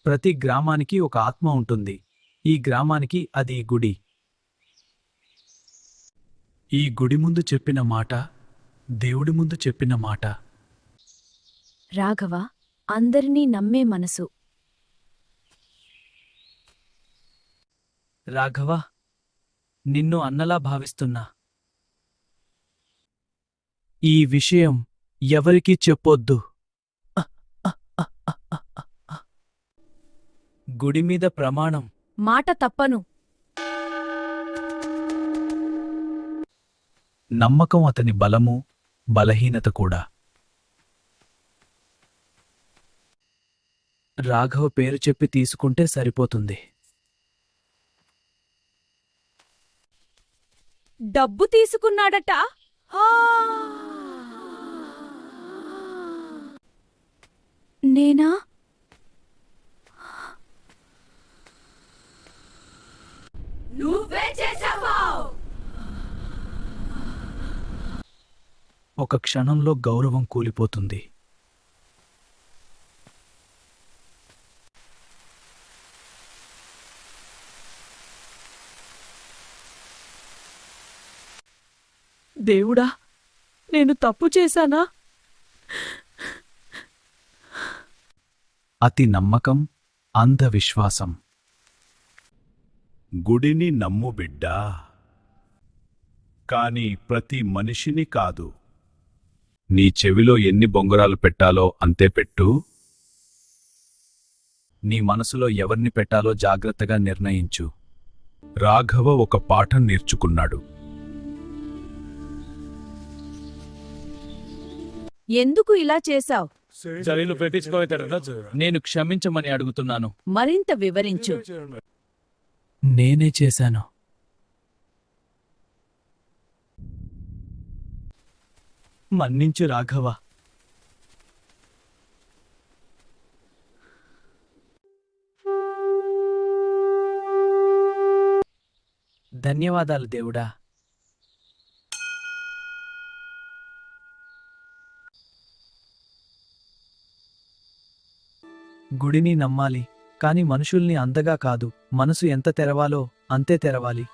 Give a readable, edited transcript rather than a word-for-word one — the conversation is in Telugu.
ప్రతి గ్రామానికి ఒక ఆత్మ ఉంటుంది. ఈ గ్రామానికి అది గుడి. ఈ గుడి ముందు చెప్పిన మాట దేవుడి ముందు చెప్పిన మాట. రాఘవ, అందరినీ నమ్మే మనసు. రాఘవ, నిన్ను అన్నలా భావిస్తున్నా. ఈ విషయం ఎవరికీ చెప్పొద్దు. గుడి మీద ప్రమాణం. మాట తప్పను. నమ్మకం అతని బలము, బలహీనత కూడా. రాఘవ పేరు చెప్పి తీసుకుంటే సరిపోతుంది. డబ్బు తీసుకున్నాడట. నేనా? నువ్వే చేశావా? ఒక క్షణంలో గౌరవం కూలిపోతుంది. దేవుడా, నేను తప్పు చేశానా? అతి నమ్మకం, అంధవిశ్వాసం. గుడిని నమ్ము బిడ్డా, కాని ప్రతి మనిషిని కాదు. నీ చెవిలో ఎన్ని బొంగరాలు పెట్టాలో అంతే పెట్టు. నీ మనసులో ఎవర్ని పెట్టాలో జాగ్రత్తగా నిర్ణయించు. రాఘవ ఒక పాఠం నేర్చుకున్నాడు. ఎందుకు ఇలా చేశావ్? నేను క్షమించమని అడుగుతున్నాను. మరింత వివరించు. నేనే చేశాను. మన్నించు రాఘవ. ధన్యవాదాలు దేవుడా. గుడిని నమ్మాలి, కాని మనుషుల్ని అందగా కాదు. మనసు ఎంత తెరవాలో అంతే తెరవాలి.